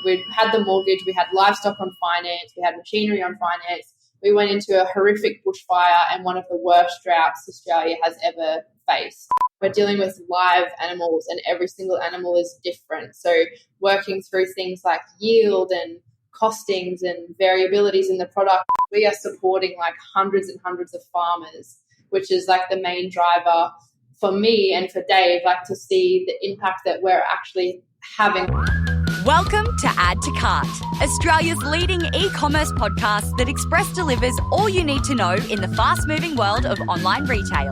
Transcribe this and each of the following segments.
We had the mortgage, we had livestock on finance, we had machinery on finance. We went into a horrific bushfire and one of the worst droughts Australia has ever faced. We're dealing with live animals and every single animal is different. So working through things like yield and costings and variabilities in the product, we are supporting like hundreds and hundreds of farmers, which is like the main driver for me and for Dave, like to see the impact that we're actually having. Welcome to Add to Cart, Australia's leading e-commerce podcast that express delivers all you need to know in the fast-moving world of online retail.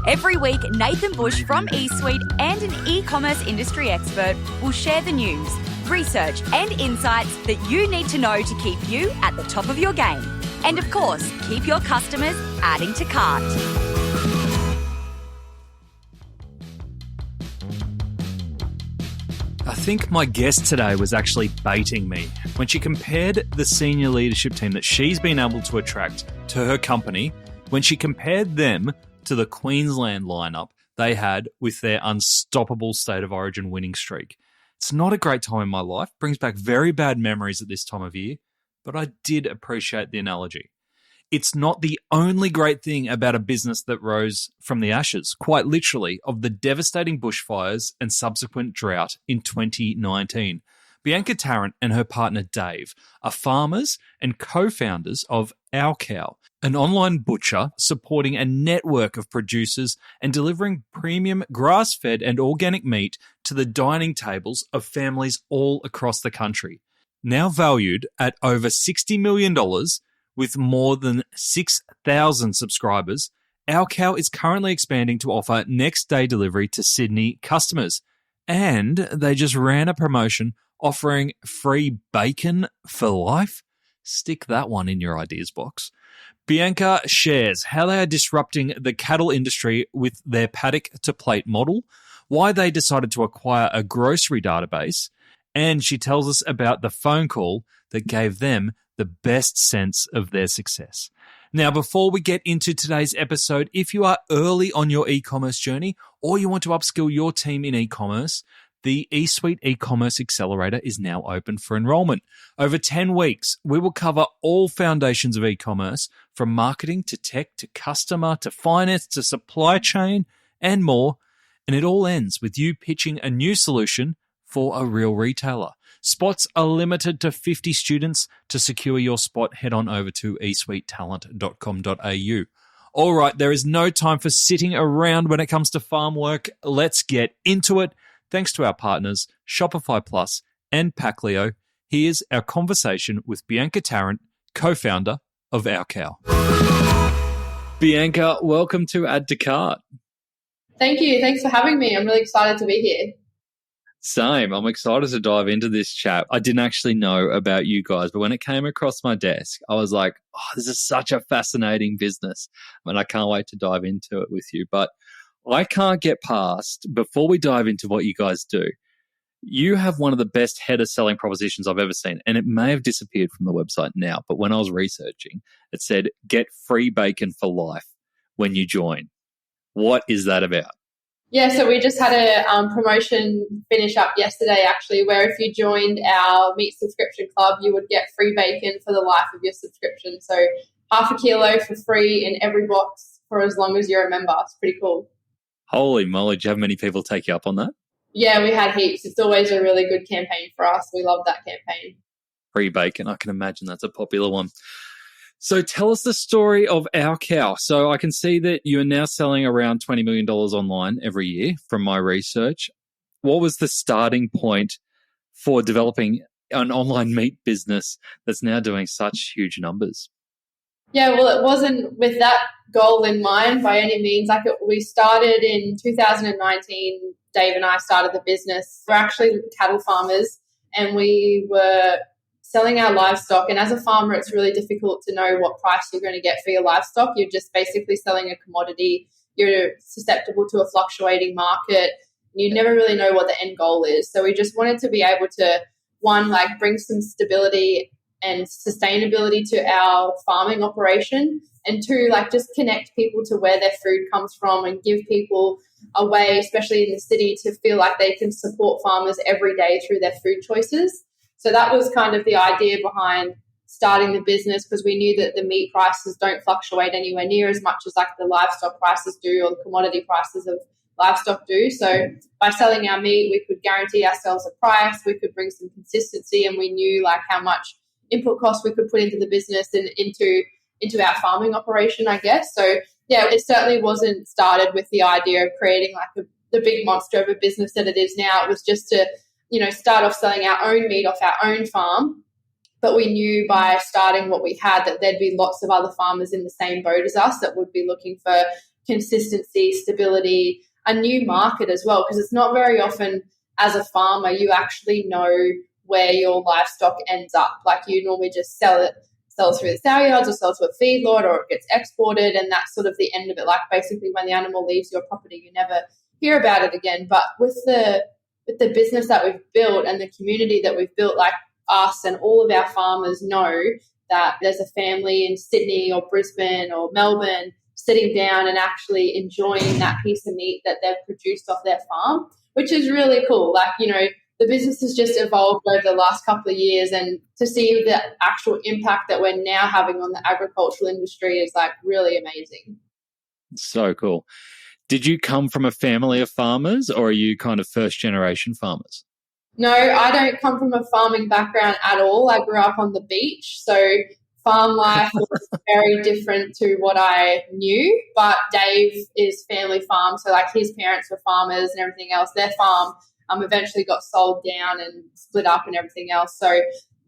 Every week, Nathan Bush from eSuite and an e-commerce industry expert will share the news, research and insights that you need to know to keep you at the top of your game. And of course, keep your customers adding to cart. I think my guest today was actually baiting me when she compared the senior leadership team that she's been able to attract to her company, when she compared them to the Queensland lineup they had with their unstoppable State of Origin winning streak. It's not a great time in my life, brings back very bad memories at this time of year, but I did appreciate the analogy. It's not the only great thing about a business that rose from the ashes, quite literally, of the devastating bushfires and subsequent drought in 2019. Bianca Tarrant and her partner Dave are farmers and co-founders of Our Cow, an online butcher supporting a network of producers and delivering premium grass-fed and organic meat to the dining tables of families all across the country. Now valued at over $60 million, with more than 6,000 subscribers, Our Cow is currently expanding to offer next-day delivery to Sydney customers. And they just ran a promotion offering free bacon for life. Stick that one in your ideas box. Bianca shares how they are disrupting the cattle industry with their paddock-to-plate model, why they decided to acquire a grocery database, and she tells us about the phone call that gave them the best sense of their success. Now, before we get into today's episode, if you are early on your e-commerce journey or you want to upskill your team in e-commerce, the eSuite e-commerce accelerator is now open for enrollment. Over 10 weeks, we will cover all foundations of e-commerce, from marketing to tech to customer to finance to supply chain and more. And it all ends with you pitching a new solution for a real retailer. Spots are limited to 50 students. To secure your spot, head on over to esuitetalent.com.au. All right, there is no time for sitting around when it comes to farm work. Let's get into it. Thanks to our partners, Shopify Plus and Packleo, here's our conversation with Bianca Tarrant, co-founder of Our Cow. Bianca, welcome to Add to Cart. Thank you. Thanks for having me. I'm really excited to be here. Same. I'm excited to dive into this chat. I didn't actually know about you guys, but when it came across my desk, I was like, oh, this is such a fascinating business. And I can't wait to dive into it with you. But I can't get past, before we dive into what you guys do, you have one of the best header selling propositions I've ever seen. And it may have disappeared from the website now, but when I was researching, it said, get free bacon for life when you join. What is that about? Yeah, so we just had a promotion finish up yesterday, actually, where if you joined our meat subscription club, you would get free bacon for the life of your subscription. So half a kilo for free in every box for as long as you're a member. It's pretty cool. Holy moly, do you have many people take you up on that? Yeah, we had heaps. It's always a really good campaign for us. We love that campaign. Free bacon, I can imagine that's a popular one. So tell us the story of Our Cow. So I can see that you are now selling around $20 million online every year from my research. What was the starting point for developing an online meat business that's now doing such huge numbers? Yeah, well, it wasn't with that goal in mind by any means. We started in 2019. Dave and I started the business. We're actually cattle farmers, and we were selling our livestock. And as a farmer, it's really difficult to know what price you're going to get for your livestock. You're just basically selling a commodity. You're susceptible to a fluctuating market. You never really know what the end goal is. So we just wanted to be able to, one, like bring some stability and sustainability to our farming operation, and two, like just connect people to where their food comes from and give people a way, especially in the city, to feel like they can support farmers every day through their food choices. So that was kind of the idea behind starting the business, because we knew that the meat prices don't fluctuate anywhere near as much as like the livestock prices do or the commodity prices of livestock do. So by selling our meat, we could guarantee ourselves a price, we could bring some consistency, and we knew like how much input costs we could put into the business and into our farming operation, I guess. So yeah, it certainly wasn't started with the idea of creating like the big monster of a business that it is now. It was just to, start off selling our own meat off our own farm. But we knew by starting what we had that there'd be lots of other farmers in the same boat as us that would be looking for consistency, stability, a new market as well, because it's not very often as a farmer you actually know where your livestock ends up. Like you normally just sell it through the sow yards or sell to a feedlot, or it gets exported, and that's sort of the end of it. Like basically when the animal leaves your property, you never hear about it again. But with the business that we've built and the community that we've built, like us and all of our farmers know that there's a family in Sydney or Brisbane or Melbourne sitting down and actually enjoying that piece of meat that they've produced off their farm, which is really cool. Like, the business has just evolved over the last couple of years, and to see the actual impact that we're now having on the agricultural industry is like really amazing. So cool. Did you come from a family of farmers, or are you kind of first generation farmers? No, I don't come from a farming background at all. I grew up on the beach, so farm life was very different to what I knew. But Dave is family farm, so like his parents were farmers and everything else. Their farm eventually got sold down and split up and everything else. So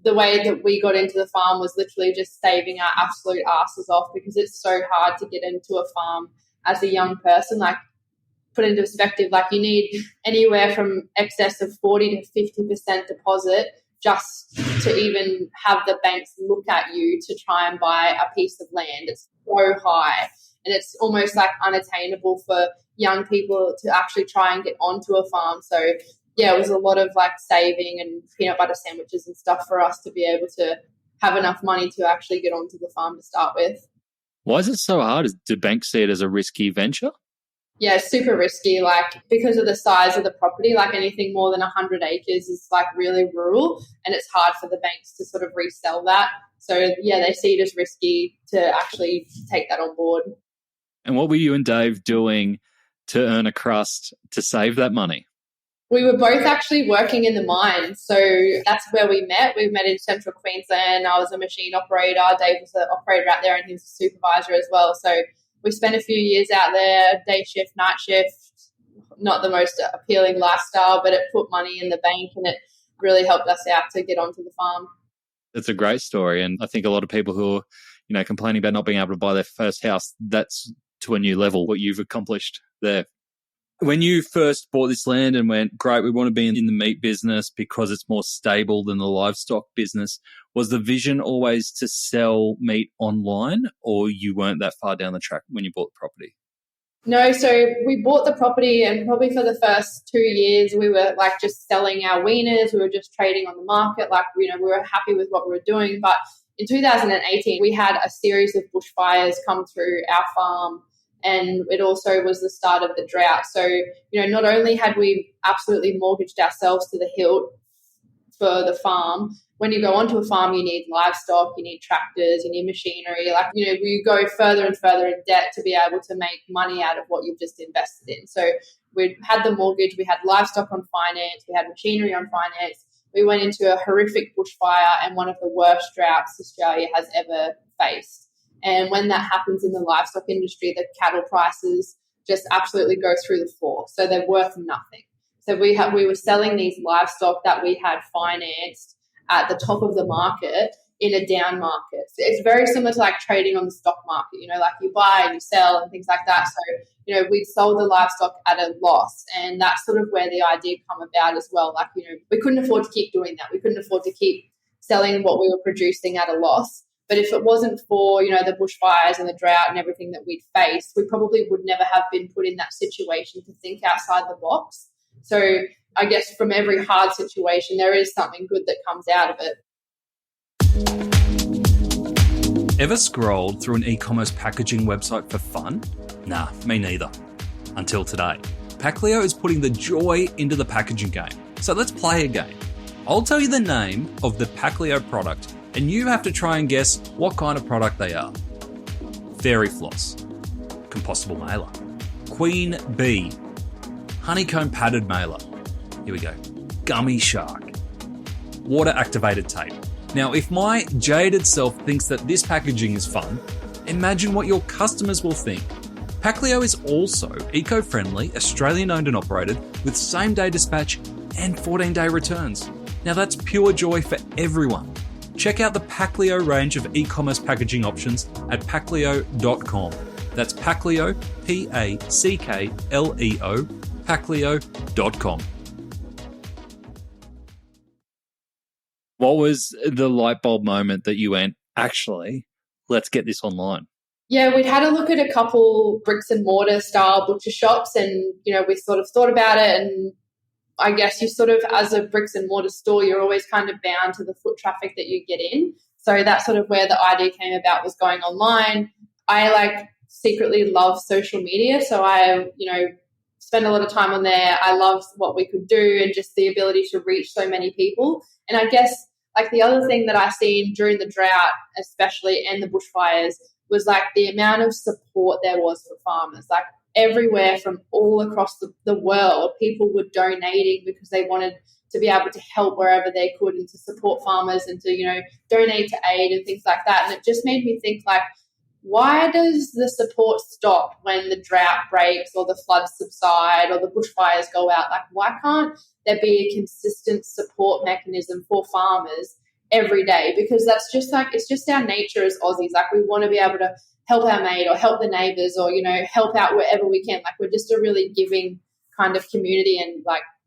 the way that we got into the farm was literally just saving our absolute asses off, because it's so hard to get into a farm as a young person. Like, put into perspective, like you need anywhere from excess of 40 to 50% deposit just to even have the banks look at you to try and buy a piece of land. It's so high, and it's almost like unattainable for young people to actually try and get onto a farm. So yeah, it was a lot of like saving and peanut butter sandwiches and stuff for us to be able to have enough money to actually get onto the farm to start with. Why is it so hard? Do banks see it as a risky venture? Yeah, super risky, like because of the size of the property. Like anything more than 100 acres is like really rural, and it's hard for the banks to sort of resell that. So yeah, they see it as risky to actually take that on board. And what were you and Dave doing to earn a crust to save that money? We were both actually working in the mine. So that's where we met. We met in central Queensland. I was a machine operator. Dave was an operator out there, and he was a supervisor as well. So we spent a few years out there, day shift, night shift, not the most appealing lifestyle, but it put money in the bank, and it really helped us out to get onto the farm. It's a great story. And I think a lot of people who are, complaining about not being able to buy their first house, that's to a new level, what you've accomplished there. When you first bought this land and went, great, we want to be in the meat business because it's more stable than the livestock business, was the vision always to sell meat online, or you weren't that far down the track when you bought the property? No, so we bought the property, and probably for the first 2 years we were like just selling our weaners. We were just trading on the market. Like, we were happy with what we were doing. But in 2018, we had a series of bushfires come through our farm, and it also was the start of the drought. So, not only had we absolutely mortgaged ourselves to the hilt for the farm, when you go onto a farm, you need livestock, you need tractors, you need machinery. Like, we go further and further in debt to be able to make money out of what you've just invested in. So we had the mortgage, we had livestock on finance, we had machinery on finance. We went into a horrific bushfire and one of the worst droughts Australia has ever faced. And when that happens in the livestock industry, the cattle prices just absolutely go through the floor. So they're worth nothing. So we were selling these livestock that we had financed at the top of the market in a down market. So it's very similar to like trading on the stock market, like you buy and you sell and things like that. So, we sold the livestock at a loss, and that's sort of where the idea come about as well. Like, we couldn't afford to keep doing that. We couldn't afford to keep selling what we were producing at a loss. But if it wasn't for, the bushfires and the drought and everything that we'd faced, we probably would never have been put in that situation to think outside the box. So I guess from every hard situation, there is something good that comes out of it. Ever scrolled through an e-commerce packaging website for fun? Nah, me neither. Until today. Packleo is putting the joy into the packaging game. So let's play a game. I'll tell you the name of the Paclio product, and you have to try and guess what kind of product they are. Fairy floss, compostable mailer, queen bee, honeycomb padded mailer. Here we go. Gummy shark, water activated tape. Now, if my jaded self thinks that this packaging is fun, imagine what your customers will think. Paclio is also eco-friendly, Australian-owned and operated, with same-day dispatch and 14-day returns. Now that's pure joy for everyone. Check out the Paclio range of e-commerce packaging options at paclio.com. That's Paclio, P-A-C-K-L-E-O, paclio.com. What was the light bulb moment that you went, actually, let's get this online? Yeah, we'd had a look at a couple bricks and mortar style butcher shops, and, we sort of thought about it, and I guess you sort of, as a bricks and mortar store, you're always kind of bound to the foot traffic that you get in. So that's sort of where the idea came about, was going online. I secretly love social media. So I, spend a lot of time on there. I love what we could do and just the ability to reach so many people. And I guess the other thing that I seen during the drought, especially, and the bushfires, was the amount of support there was for farmers. Everywhere from all across the world, people were donating because they wanted to be able to help wherever they could and to support farmers and to, donate to aid and things like that. And it just made me think, why does the support stop when the drought breaks or the floods subside or the bushfires go out? Why can't there be a consistent support mechanism for farmers every day? Because that's just it's just our nature as Aussies. We want to be able to help our mate or help the neighbours or, help out wherever we can. We're just a really giving kind of community and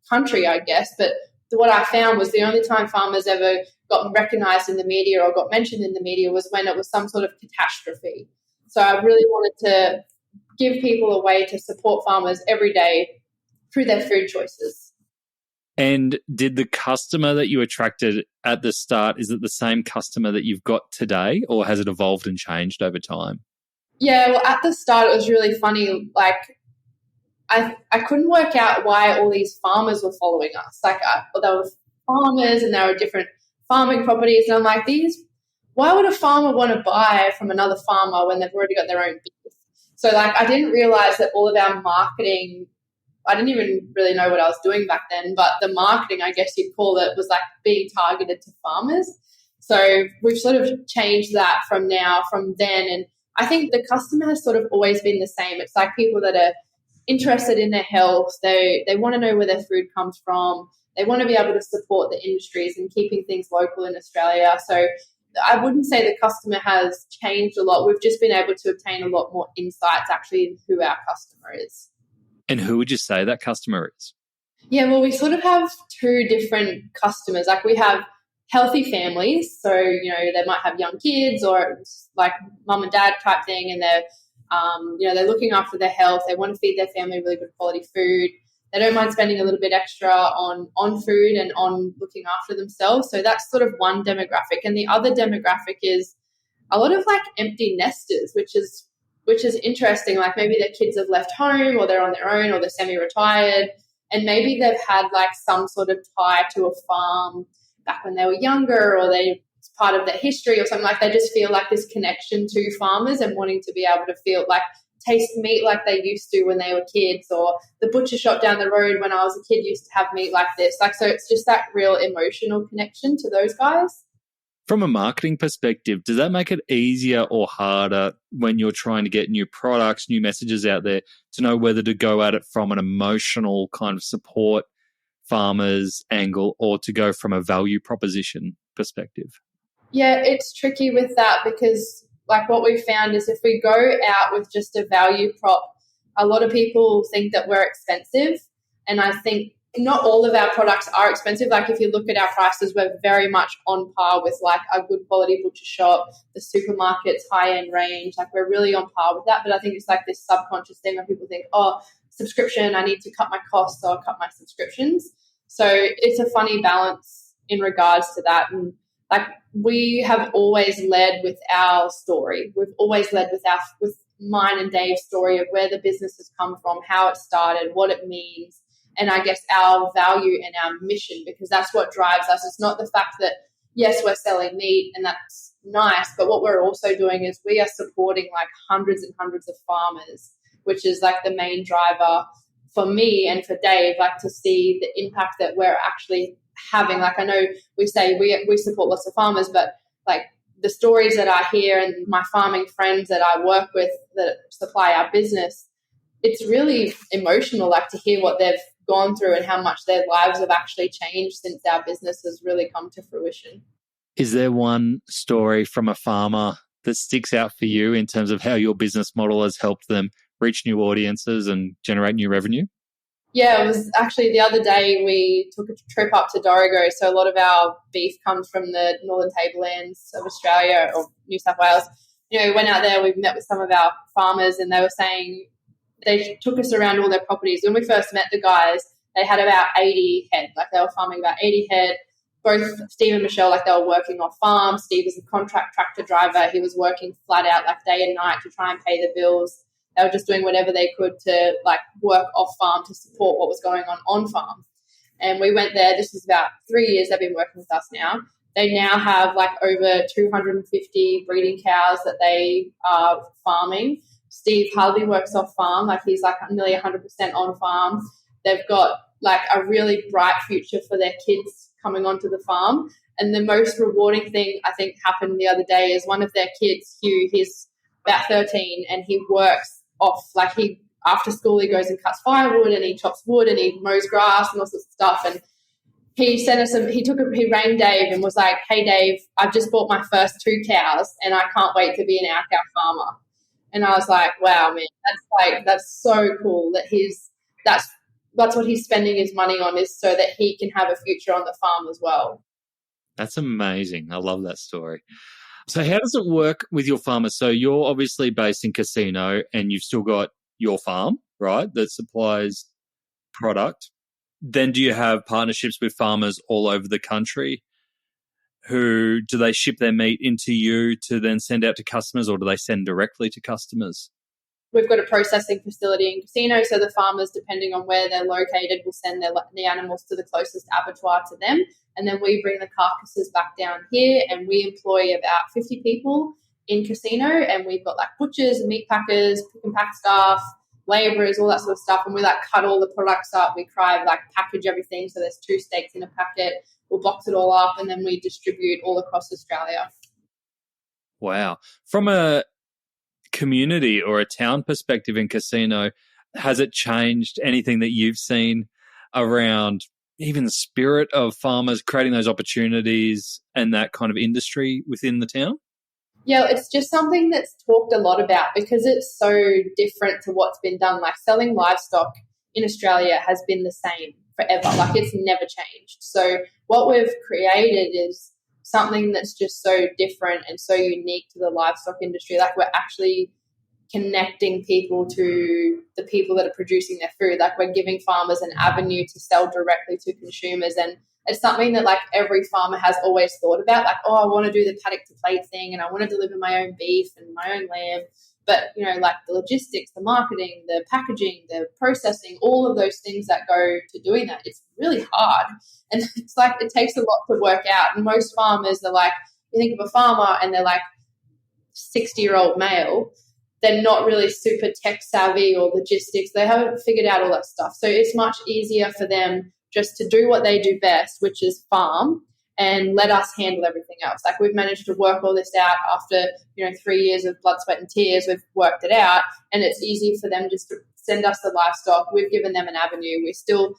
country, I guess. But what I found was the only time farmers ever got recognised in the media or got mentioned in the media was when it was some sort of catastrophe. So I really wanted to give people a way to support farmers every day through their food choices. And did the customer that you attracted at the start, is it the same customer that you've got today, or has it evolved and changed over time? Yeah, well, at the start it was really funny. I couldn't work out why all these farmers were following us. They were farmers and they were different farming properties. And I'm why would a farmer want to buy from another farmer when they've already got their own beef? So I didn't realize that all of our marketing, I didn't even really know what I was doing back then, but the marketing, I guess you'd call it, was being targeted to farmers. So we've sort of changed that from then. And I think the customer has sort of always been the same. It's people that are interested in their health. They want to know where their food comes from. They want to be able to support the industries and keeping things local in Australia. So I wouldn't say the customer has changed a lot. We've just been able to obtain a lot more insights actually in who our customer is. And who would you say that customer is? Yeah, well, we sort of have two different customers. We have healthy families. So, they might have young kids or mum and dad type thing, and they're looking after their health. They want to feed their family really good quality food. They don't mind spending a little bit extra on food and on looking after themselves. So that's sort of one demographic. And the other demographic is a lot of empty nesters, which is interesting. Maybe their kids have left home or they're on their own or they're semi-retired, and maybe they've had some sort of tie to a farm back when they were younger, or it's part of their history or something. They just feel this connection to farmers and wanting to be able to feel taste meat like they used to when they were kids, or the butcher shop down the road when I was a kid used to have meat like this. So it's just that real emotional connection to those guys. From a marketing perspective, does that make it easier or harder when you're trying to get new products, new messages out there, to know whether to go at it from an emotional kind of support farmers angle or to go from a value proposition perspective? Yeah, it's tricky with that because what we found is if we go out with just a value prop, a lot of people think that we're expensive. And I think not all of our products are expensive. If you look at our prices, we're very much on par with a good quality butcher shop, the supermarkets, high-end range. We're really on par with that. But I think it's this subconscious thing where people think, oh, subscription, I need to cut my costs, so I'll cut my subscriptions. So it's a funny balance in regards to that. And we have always led with our story. We've always led with mine and Dave's story of where the business has come from, how it started, what it means. and I guess our value and our mission, because that's what drives us. It's not the fact that, yes, we're selling meat and that's nice, but what we're also doing is we are supporting like hundreds and hundreds of farmers, which is like the main driver for me and for Dave, like to see the impact that we're actually having. Like I know we say we support lots of farmers, but like the stories that I hear and my farming friends that I work with that supply our business, it's really emotional, like to hear what they've gone through and how much their lives have actually changed since our business has really come to fruition. Is there one story from a farmer that sticks out for you in terms of how your business model has helped them reach new audiences and generate new revenue? Yeah, it was actually the other day we took a trip up to Dorrigo. So a lot of our beef comes from the northern tablelands of Australia or New South Wales. You know, we went out there, we met with some of our farmers and they were saying they took us around all their properties. When we first met the guys, they had about 80 head, like they were farming about 80 head. Both Steve and Michelle, like they were working off farm. Steve was a contract tractor driver. He was working flat out like day and night to try and pay the bills. They were just doing whatever they could to like work off farm to support what was going on farm. And we went there. This was about 3 years they've been working with us now. They now have like over 250 breeding cows that they are farming. Steve hardly works off farm. Like he's like nearly 100% on farm. They've got like a really bright future for their kids coming onto the farm. And the most rewarding thing I think happened the other day is one of their kids, Hugh, he's about 13 and he works off, like he, after school he goes and cuts firewood and he chops wood and he mows grass and all sorts of stuff. And he sent us he rang Dave and was like, hey Dave, I've just bought my first 2 cows and I can't wait to be an our cow farmer. And I was like, wow, man, that's so cool that that's what he's spending his money on, is so that he can have a future on the farm as well. That's amazing. I love that story. So how does it work with your farmers? So you're obviously based in Casino and you've still got your farm, right, that supplies product. Then do you have partnerships with farmers all over the country? Do they ship their meat into you to then send out to customers, or do they send directly to customers? We've got a processing facility in Casino, so the farmers, depending on where they're located, will send the animals to the closest abattoir to them, and then we bring the carcasses back down here, and we employ about 50 people in Casino, and we've got like butchers, meat packers, pick and pack staff, labourers, all that sort of stuff, and we like cut all the products up, we package everything, so there's 2 steaks in a packet, we'll box it all up, and then we distribute all across Australia. Wow. From a community or a town perspective in Casino, has it changed anything that you've seen around even the spirit of farmers creating those opportunities and that kind of industry within the town? Yeah, it's just something that's talked a lot about because it's so different to what's been done. Like selling livestock in Australia has been the same forever. Like it's never changed. So what we've created is something that's just so different and so unique to the livestock industry. Like we're actually connecting people to the people that are producing their food. Like we're giving farmers an avenue to sell directly to consumers, and it's something that like every farmer has always thought about. Like, oh, I want to do the paddock to plate thing and I want to deliver my own beef and my own lamb. But, you know, like the logistics, the marketing, the packaging, the processing, all of those things that go to doing that, it's really hard. And it's like it takes a lot to work out. And most farmers are like, you think of a farmer and they're like 60-year-old male, they're not really super tech savvy or logistics. They haven't figured out all that stuff. So it's much easier for them just to do what they do best, which is farm, and let us handle everything else. Like we've managed to work all this out after, 3 years of blood, sweat and tears. We've worked it out, and it's easy for them just to send us the livestock. We've given them an avenue. We still,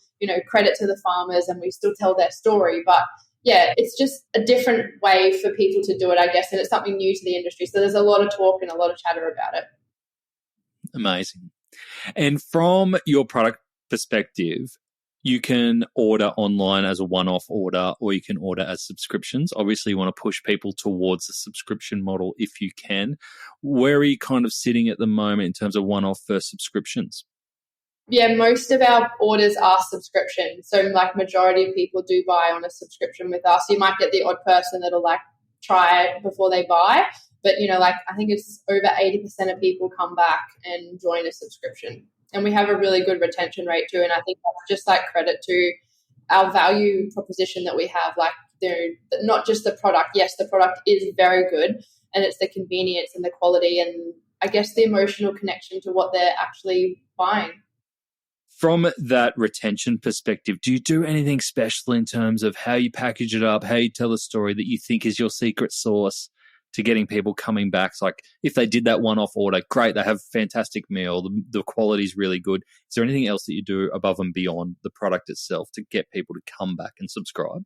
credit to the farmers and we still tell their story. But yeah, it's just a different way for people to do it, I guess, and it's something new to the industry. So there's a lot of talk and a lot of chatter about it. Amazing. And from your product perspective, you can order online as a one-off order, or you can order as subscriptions. Obviously, you want to push people towards the subscription model if you can. Where are you kind of sitting at the moment in terms of one-off versus subscriptions? Yeah, most of our orders are subscription. So like majority of people do buy on a subscription with us. You might get the odd person that'll like try it before they buy. But, I think it's over 80% of people come back and join a subscription. And we have a really good retention rate too. And I think that's just like credit to our value proposition that we have. Like, not just the product. Yes, the product is very good, and it's the convenience and the quality and I guess the emotional connection to what they're actually buying. From that retention perspective, do you do anything special in terms of how you package it up, how you tell a story that you think is your secret sauce to getting people coming back? It's like if they did that one-off order, great, they have a fantastic meal, the quality's really good. Is there anything else that you do above and beyond the product itself to get people to come back and subscribe?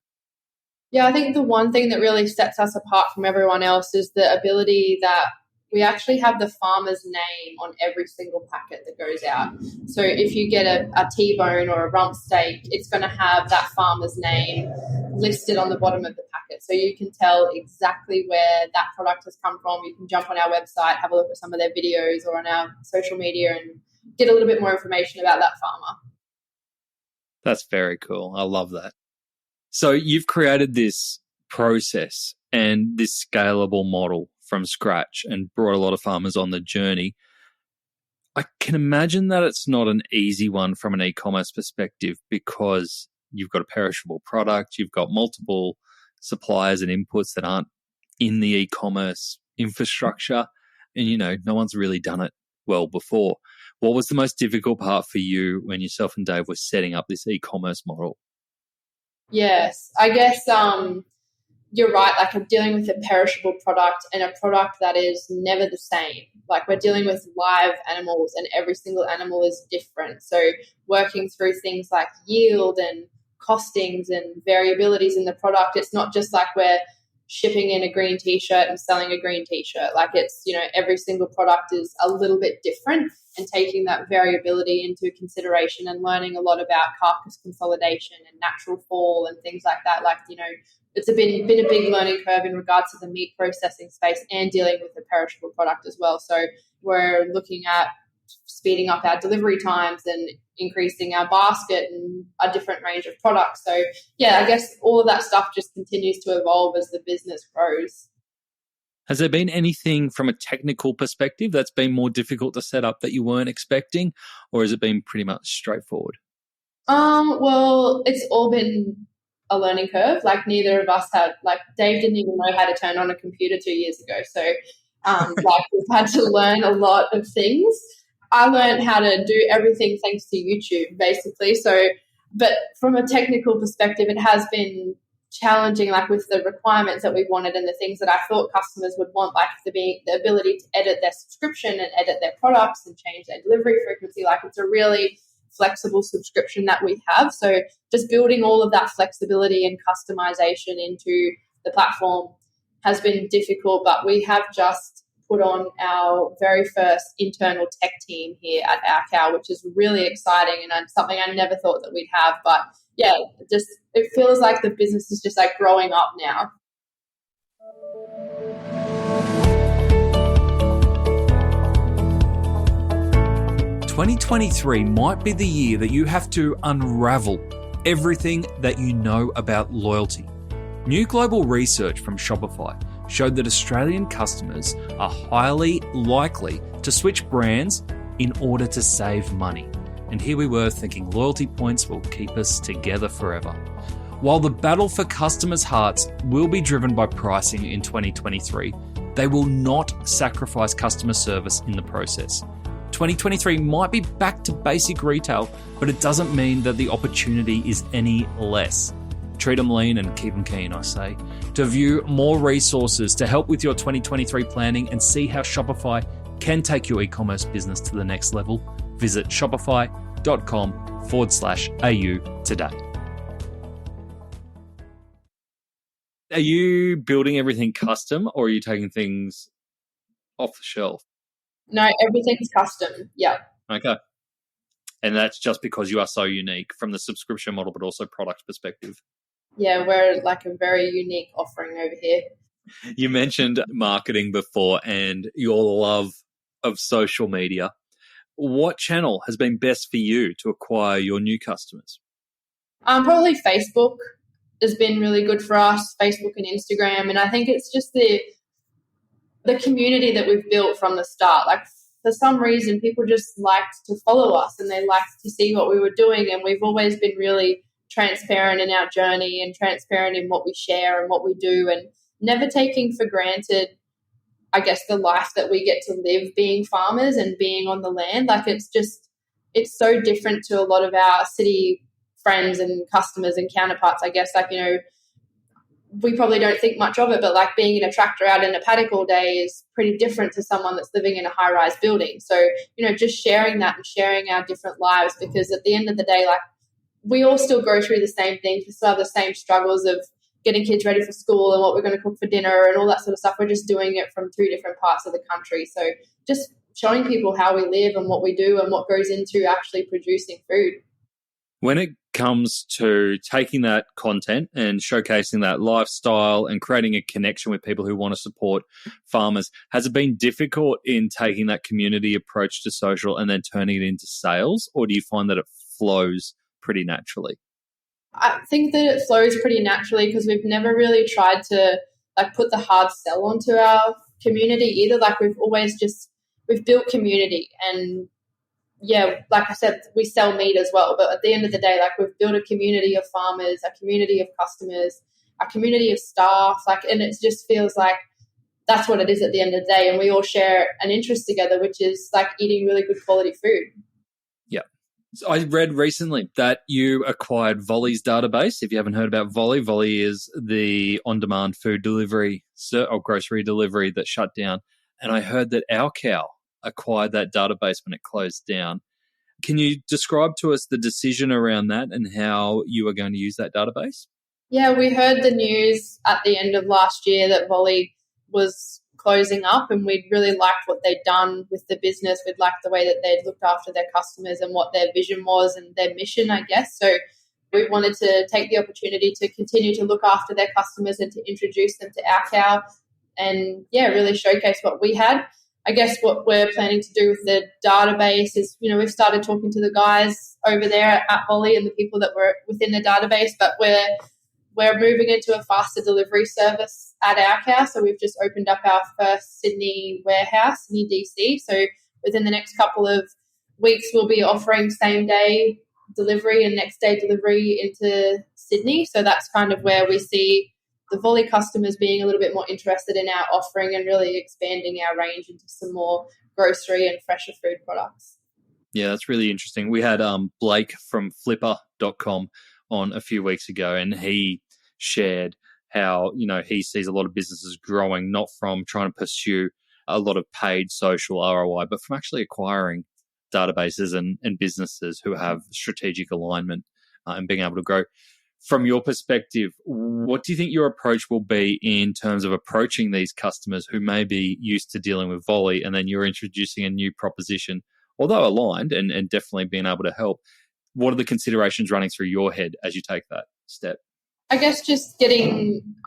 Yeah, I think the one thing that really sets us apart from everyone else is the ability that we actually have the farmer's name on every single packet that goes out. So if you get a T-bone or a rump steak, it's going to have that farmer's name listed on the bottom of the packet. So you can tell exactly where that product has come from. You can jump on our website, have a look at some of their videos or on our social media and get a little bit more information about that farmer. That's very cool. I love that. So you've created this process and this scalable model from scratch and brought a lot of farmers on the journey. I can imagine that it's not an easy one from an e-commerce perspective because you've got a perishable product, you've got multiple suppliers and inputs that aren't in the e-commerce infrastructure, and, no one's really done it well before. What was the most difficult part for you when yourself and Dave were setting up this e-commerce model? Yes, I guess you're right. Like, I'm dealing with a perishable product and a product that is never the same. Like, we're dealing with live animals and every single animal is different. So working through things like yield and costings and variabilities in the product, it's not just like we're shipping in a green T-shirt and selling a green T-shirt. Like, it's, every single product is a little bit different, and taking that variability into consideration and learning a lot about carcass consolidation and natural fall and things like that. Like, it's been a big learning curve in regards to the meat processing space and dealing with a perishable product as well. So we're looking at speeding up our delivery times and increasing our basket and a different range of products. So, yeah, I guess all of that stuff just continues to evolve as the business grows. Has there been anything from a technical perspective that's been more difficult to set up that you weren't expecting, or has it been pretty much straightforward? Well, it's all been a learning curve. Like, neither of us had, like, Dave didn't even know how to turn on a computer 2 years ago. So, we've had to learn a lot of things. I learned how to do everything thanks to YouTube, basically. So, but from a technical perspective, it has been challenging, like with the requirements that we wanted and the things that I thought customers would want, like the ability to edit their subscription and edit their products and change their delivery frequency. Like, it's a really flexible subscription that we have. So just building all of that flexibility and customization into the platform has been difficult, but we have just put on our very first internal tech team here at Our Cow, which is really exciting and something I never thought that we'd have. But yeah, it feels like the business is just like growing up now. "2023 might be the year that you have to unravel everything that you know about loyalty." New global research from Shopify showed that Australian customers are highly likely to switch brands in order to save money. And here we were thinking loyalty points will keep us together forever. While the battle for customers' hearts will be driven by pricing in 2023, they will not sacrifice customer service in the process. 2023 might be back to basic retail, but it doesn't mean that the opportunity is any less. Treat them lean and keep them keen, I say. To view more resources to help with your 2023 planning and see how Shopify can take your e-commerce business to the next level, visit shopify.com/au today. Are you building everything custom or are you taking things off the shelf? No, everything's custom. Yeah. Okay. And that's just because you are so unique from the subscription model, but also product perspective. Yeah, we're like a very unique offering over here. You mentioned marketing before and your love of social media. What channel has been best for you to acquire your new customers? Probably Facebook has been really good for us, Facebook and Instagram. And I think it's just the community that we've built from the start. Like, for some reason, people just liked to follow us and they liked to see what we were doing. And we've always been really transparent in our journey and transparent in what we share and what we do, and never taking for granted, I guess, the life that we get to live being farmers and being on the land. Like, it's so different to a lot of our city friends and customers and counterparts, I guess. Like, you know, we probably don't think much of it, but like being in a tractor out in a paddock all day is pretty different to someone that's living in a high-rise building. So, you know, just sharing that and sharing our different lives, because at the end of the day, like, we all still go through the same things. We still have the same struggles of getting kids ready for school and what we're going to cook for dinner and all that sort of stuff. We're just doing it from two different parts of the country. So just showing people how we live and what we do and what goes into actually producing food. When it comes to taking that content and showcasing that lifestyle and creating a connection with people who want to support farmers, has it been difficult in taking that community approach to social and then turning it into sales, or do you find that it flows pretty naturally? I think that it flows pretty naturally because we've never really tried to like put the hard sell onto our community either. Like, we've built community, and yeah, like I said, we sell meat as well. But at the end of the day, like, we've built a community of farmers, a community of customers, a community of staff, like, and it just feels like that's what it is at the end of the day. And we all share an interest together, which is like eating really good quality food. Yeah. So I read recently that you acquired Volley's database. If you haven't heard about Volley, Volley is the on-demand food delivery or grocery delivery that shut down. And I heard that Our Cow acquired that database when it closed down. Can you describe to us the decision around that and how you are going to use that database? Yeah, we heard the news at the end of last year that Volley was closing up, and we'd really liked what they'd done with the business. We'd liked the way that they'd looked after their customers and what their vision was and their mission, I guess. So we wanted to take the opportunity to continue to look after their customers and to introduce them to Our Cow and, yeah, really showcase what we had. I guess what we're planning to do with the database is, you know, we've started talking to the guys over there at Volley and the people that were within the database, but we're moving into a faster delivery service at Our Cow. So we've just opened up our first Sydney warehouse, Sydney DC. So within the next couple of weeks, we'll be offering same-day delivery and next-day delivery into Sydney. So that's kind of where we see the Volley customers being a little bit more interested in our offering and really expanding our range into some more grocery and fresher food products. Yeah, that's really interesting. We had Blake from flipper.com on a few weeks ago, and he shared how, you know, he sees a lot of businesses growing not from trying to pursue a lot of paid social ROI, but from actually acquiring databases and businesses who have strategic alignment and being able to grow. From your perspective, what do you think your approach will be in terms of approaching these customers who may be used to dealing with Volley, and then you're introducing a new proposition, although aligned and definitely being able to help? What are the considerations running through your head as you take that step? I guess just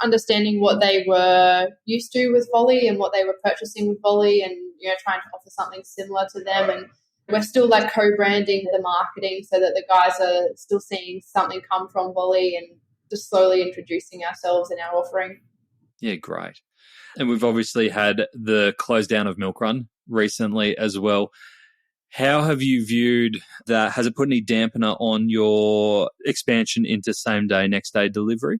understanding what they were used to with Volley and what they were purchasing with Volley, and, you know, trying to offer something similar to them. And we're still like co-branding the marketing so that the guys are still seeing something come from Volley, and just slowly introducing ourselves and our offering. Yeah, great. And we've obviously had the close down of Milk Run recently as well. How have you viewed that? Has it put any dampener on your expansion into same-day, next-day delivery?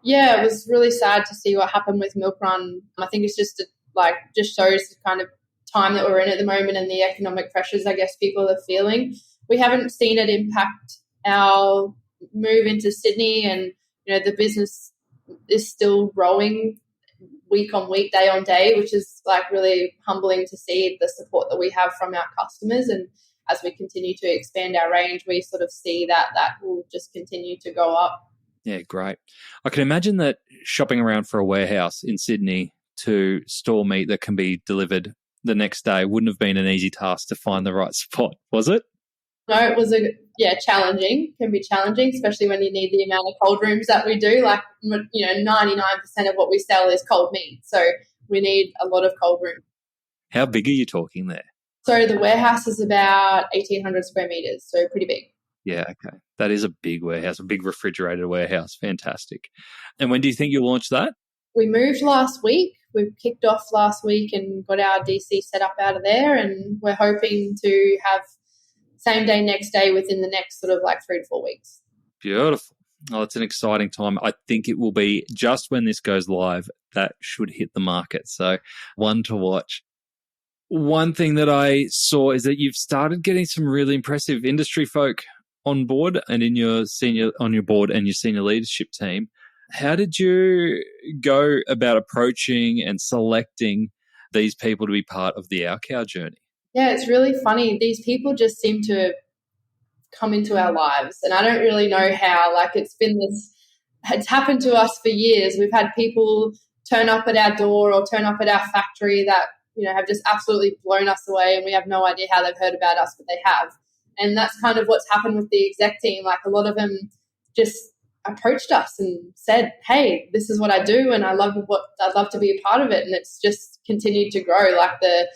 Yeah, it was really sad to see what happened with Milk Run. I think it's just shows the kind of time that we're in at the moment and the economic pressures, I guess, people are feeling. We haven't seen it impact our move into Sydney, and, you know, the business is still growing week on week, day on day, which is like really humbling to see the support that we have from our customers. And as we continue to expand our range, we sort of see that will just continue to go up. Yeah, great. I can imagine that shopping around for a warehouse in Sydney to store meat that can be delivered the next day wouldn't have been an easy task to find the right spot, was it? No, it was challenging. Can be challenging, especially when you need the amount of cold rooms that we do. Like, you know, 99% of what we sell is cold meat, so we need a lot of cold room. How big are you talking there? So the warehouse is about 1,800 square meters, so pretty big. Yeah, okay. That is a big warehouse, a big refrigerated warehouse. Fantastic. And when do you think you'll launch that? We moved last week. we've kicked off last week and got our DC set up out of there, and we're hoping to have same day, next day within the next sort of like 3 to 4 weeks. Beautiful. Oh, it's an exciting time. I think it will be just when this goes live that should hit the market. So one to watch. One thing that I saw is that you've started getting some really impressive industry folk on board and on your board and your senior leadership team. How did you go about approaching and selecting these people to be part of the Our Cow journey? Yeah, it's really funny. These people just seem to come into our lives, and I don't really know how. Like, it's happened to us for years. We've had people turn up at our door or turn up at our factory that, you know, have just absolutely blown us away, and we have no idea how they've heard about us, but they have. And that's kind of what's happened with the exec team. Like, a lot of them just approached us and said, hey, this is what I do, and I'd love to be a part of it. And it's just continued to grow. Like, the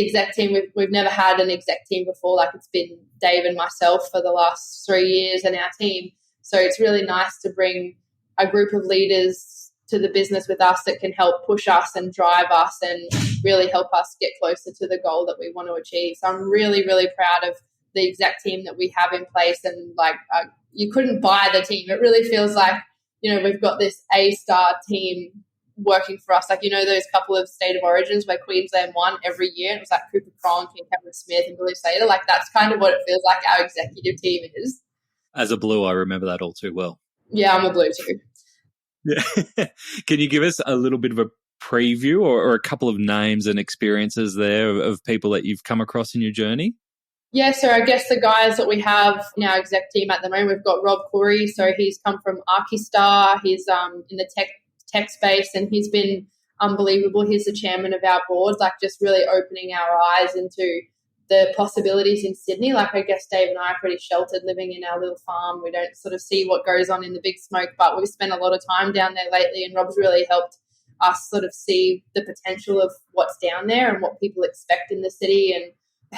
exec team, we've never had an exec team before. Like, it's been Dave and myself for the last 3 years and our team. So it's really nice to bring a group of leaders to the business with us that can help push us and drive us and really help us get closer to the goal that we want to achieve. So I'm really, really proud of the exec team that we have in place. And like, you couldn't buy the team. It really feels like, you know, we've got this A-star team working for us. Like, you know, those couple of State of Origins where Queensland won every year. It was like Cooper Cronk and Kevin Smith and Billy Slater. Like, that's kind of what it feels like our executive team is. As a Blue, I remember that all too well. Yeah, I'm a Blue too. Yeah. Can you give us a little bit of a preview or a couple of names and experiences there of people that you've come across in your journey? Yeah, so I guess the guys that we have in our exec team at the moment, we've got Rob Corey. So he's come from Archistar. He's in the tech space, and he's been unbelievable. He's the chairman of our board, like just really opening our eyes into the possibilities in Sydney. Like, I guess Dave and I are pretty sheltered living in our little farm. We don't sort of see what goes on in the big smoke, but we've spent a lot of time down there lately, and Rob's really helped us sort of see the potential of what's down there and what people expect in the city and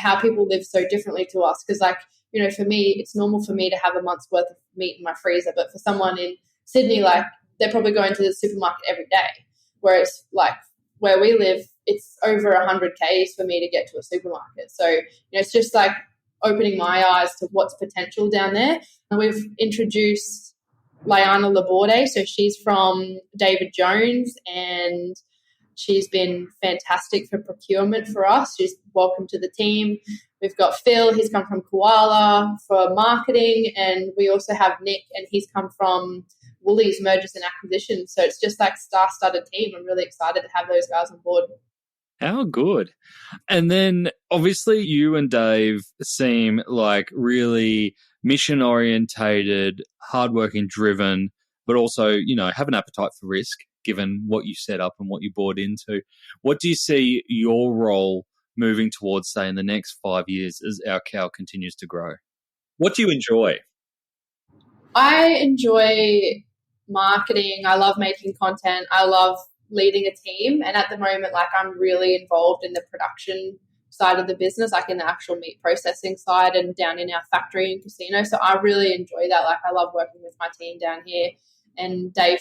how people live so differently to us. Because, like, you know, for me, it's normal for me to have a month's worth of meat in my freezer, but for someone in Sydney, like, they're probably going to the supermarket every day, whereas like where we live, it's over 100 Ks for me to get to a supermarket. So, you know, it's just like opening my eyes to what's potential down there. And we've introduced Liana Laborde. So she's from David Jones, and she's been fantastic for procurement for us. She's welcome to the team. We've got Phil, he's come from Koala for marketing, and we also have Nick, and he's come from Woolies mergers and acquisitions. So it's just like star-studded team. I'm really excited to have those guys on board. How good. And then obviously you and Dave seem like really mission-orientated, hardworking, driven, but also, you know, have an appetite for risk given what you set up and what you bought into. What do you see your role moving towards, say, in the next 5 years as Our Cow continues to grow? What do you enjoy? I enjoy marketing. I love making content. I love leading a team. And at the moment, like, I'm really involved in the production side of the business, like in the actual meat processing side and down in our factory and casino. So I really enjoy that. Like, I love working with my team down here. And Dave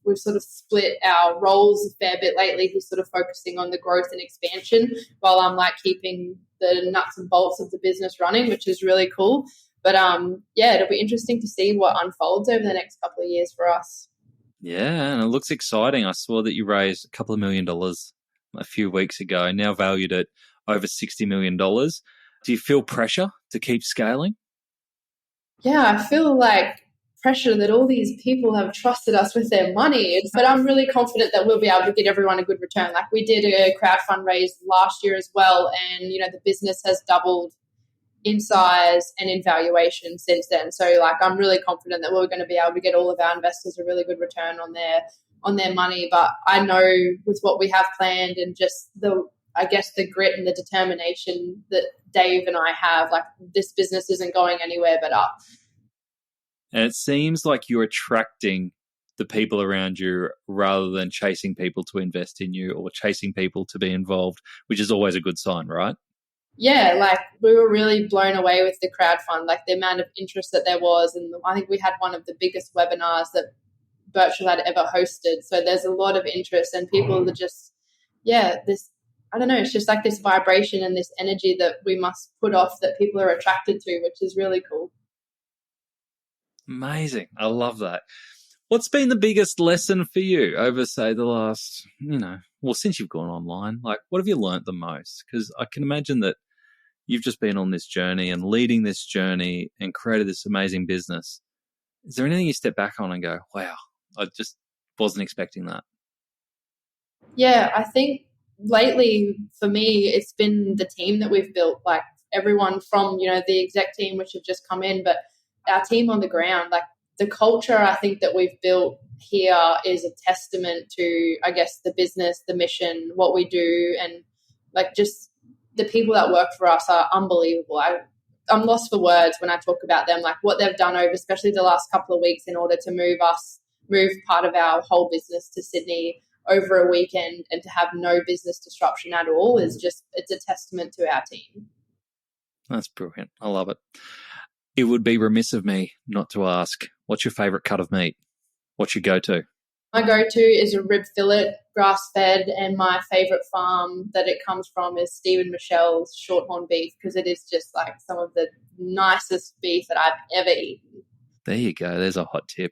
we've sort of split our roles a fair bit lately. He's sort of focusing on the growth and expansion while I'm like keeping the nuts and bolts of the business running, which is really cool. But yeah, it'll be interesting to see what unfolds over the next couple of years for us. Yeah, and it looks exciting. I saw that you raised $2 million a few weeks ago, now valued at over $60 million. Do you feel pressure to keep scaling? Yeah, I feel like pressure that all these people have trusted us with their money. But I'm really confident that we'll be able to get everyone a good return. Like, we did a crowd fundraise last year as well, and, you know, the business has doubled in size and in valuation since then. So, like, I'm really confident that we're going to be able to get all of our investors a really good return on their money. But I know with what we have planned and just the grit and the determination that Dave and I have, like, this business isn't going anywhere but up. And it seems like you're attracting the people around you rather than chasing people to invest in you or chasing people to be involved, which is always a good sign, right? Yeah, like, we were really blown away with the crowdfund, like the amount of interest that there was. And I think we had one of the biggest webinars that Birchall had ever hosted. So there's a lot of interest, and people are just I don't know, it's just like this vibration and this energy that we must put off that people are attracted to, which is really cool. Amazing. I love that. What's been the biggest lesson for you over, say, the last, since you've gone online? Like, what have you learnt the most? Because I can imagine that you've just been on this journey and leading this journey and created this amazing business. Is there anything you step back on and go, wow, I just wasn't expecting that? Yeah, I think lately for me, it's been the team that we've built, like everyone from, the exec team, which have just come in, but our team on the ground, like the culture I think that we've built here is a testament to, I guess, the business, the mission, what we do, and like just the people that work for us are unbelievable. I'm lost for words when I talk about them, like what they've done over, especially the last couple of weeks, in order to move part of our whole business to Sydney over a weekend and to have no business disruption at all it's a testament to our team. That's brilliant. I love it. It would be remiss of me not to ask, what's your favourite cut of meat? What's your go-to? My go-to is a rib fillet, grass-fed, and my favourite farm that it comes from is Steve and Michelle's shorthorn beef, because it is just like some of the nicest beef that I've ever eaten. There you go. There's a hot tip.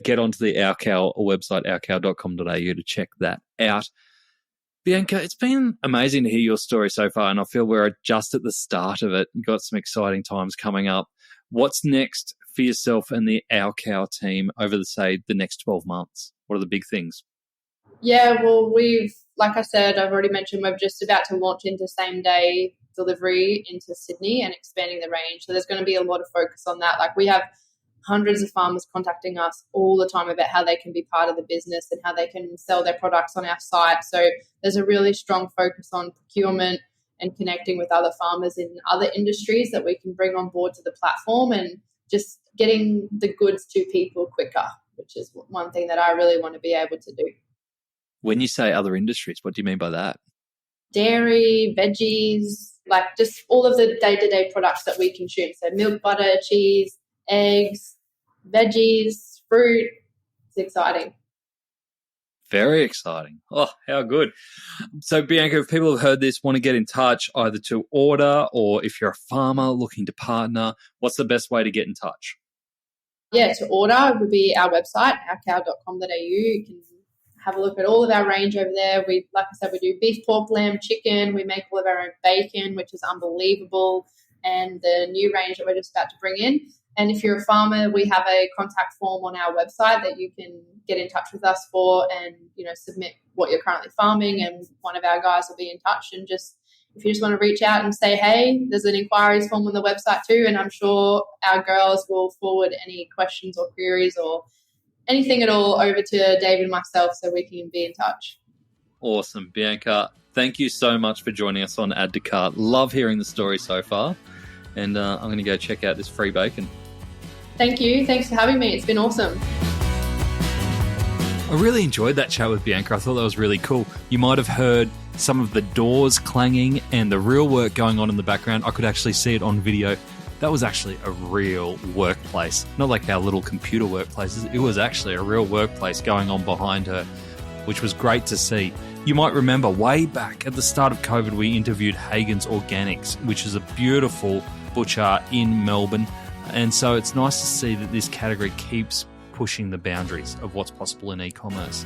Get onto the OurCow website, ourcow.com.au, to check that out. Bianca, it's been amazing to hear your story so far, and I feel we're just at the start of it. You've got some exciting times coming up. What's next for yourself and the OurCow team over the next 12 months? What are the big things? Yeah, well, like I said, I've already mentioned, we're just about to launch into same-day delivery into Sydney and expanding the range. So there's going to be a lot of focus on that. Like we have hundreds of farmers contacting us all the time about how they can be part of the business and how they can sell their products on our site. So there's a really strong focus on procurement and connecting with other farmers in other industries that we can bring on board to the platform, and just getting the goods to people quicker, which is one thing that I really want to be able to do. When you say other industries, what do you mean by that? Dairy, veggies, like just all of the day-to-day products that we consume. So milk, butter, cheese, eggs, veggies, fruit. It's exciting. Very exciting. Oh, how good. So, Bianca, if people have heard this, want to get in touch either to order, or if you're a farmer looking to partner, what's the best way to get in touch? Yeah, to order would be our website, ourcow.com.au. You can have a look at all of our range over there. Like I said, we do beef, pork, lamb, chicken. We make all of our own bacon, which is unbelievable, and the new range that we're just about to bring in. And if you're a farmer, we have a contact form on our website that you can get in touch with us for, and submit what you're currently farming, and one of our guys will be in touch. And just if you just want to reach out and say, hey, there's an inquiries form on the website too, and I'm sure our girls will forward any questions or queries or anything at all over to David and myself so we can be in touch. Awesome. Bianca, thank you so much for joining us on Add to Cart. Love hearing the story so far, and I'm going to go check out this free bacon. Thank you. Thanks for having me. It's been awesome. I really enjoyed that chat with Bianca. I thought that was really cool. You might have heard some of the doors clanging and the real work going on in the background. I could actually see it on video. That was actually a real workplace. Not like our little computer workplaces. It was actually a real workplace going on behind her, which was great to see. You might remember way back at the start of COVID, we interviewed Hagen's Organics, which is a beautiful butcher in Melbourne. And so it's nice to see that this category keeps pushing the boundaries of what's possible in e-commerce.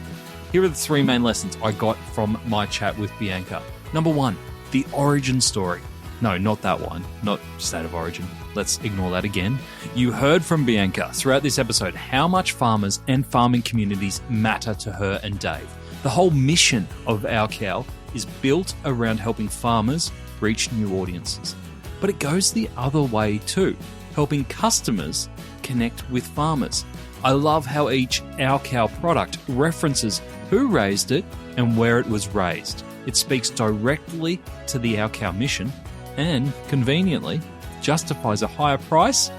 Here are the three main lessons I got from my chat with Bianca. Number one, the origin story. No, not that one. Not state of origin. Let's ignore that again. You heard from Bianca throughout this episode how much farmers and farming communities matter to her and Dave. The whole mission of OurCow is built around helping farmers reach new audiences. But it goes the other way too, helping customers connect with farmers. I love how each OurCow product references who raised it and where it was raised. It speaks directly to the OurCow mission and, conveniently, justifies a higher price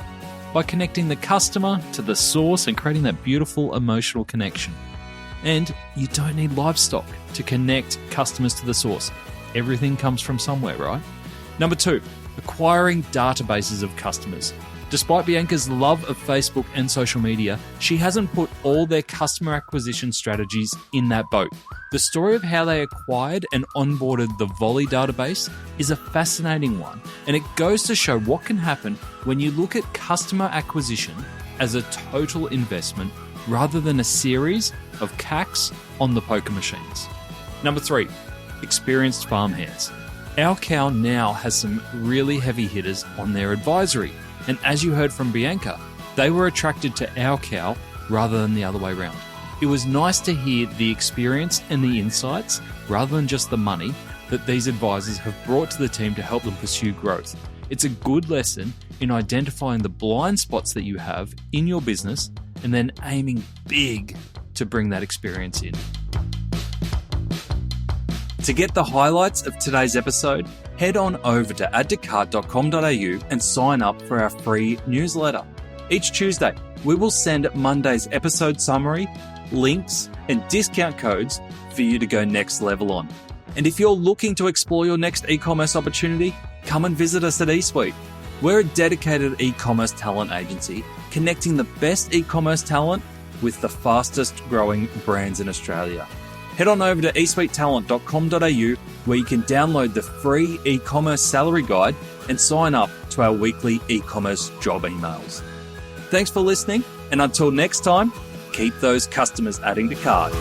by connecting the customer to the source and creating that beautiful emotional connection. And you don't need livestock to connect customers to the source. Everything comes from somewhere, right? Number two, acquiring databases of customers. Despite Bianca's love of Facebook and social media, she hasn't put all their customer acquisition strategies in that boat. The story of how they acquired and onboarded the Volley database is a fascinating one, and it goes to show what can happen when you look at customer acquisition as a total investment rather than a series of CACs on the poker machines. Number 3, experienced farmhands. Our Cow now has some really heavy hitters on their advisory, and as you heard from Bianca, they were attracted to Our Cow rather than the other way around. It was nice to hear the experience and the insights, rather than just the money, that these advisors have brought to the team to help them pursue growth. It's a good lesson in identifying the blind spots that you have in your business and then aiming big to bring that experience in. To get the highlights of today's episode, head on over to addtocart.com.au and sign up for our free newsletter. Each Tuesday, we will send Monday's episode summary, links, and discount codes for you to go next level on. And if you're looking to explore your next e-commerce opportunity, come and visit us at eSuite. We're a dedicated e-commerce talent agency connecting the best e-commerce talent with the fastest growing brands in Australia. Head on over to eSuitetalent.com.au where you can download the free e-commerce salary guide and sign up to our weekly e-commerce job emails. Thanks for listening, and until next time, keep those customers adding to cart.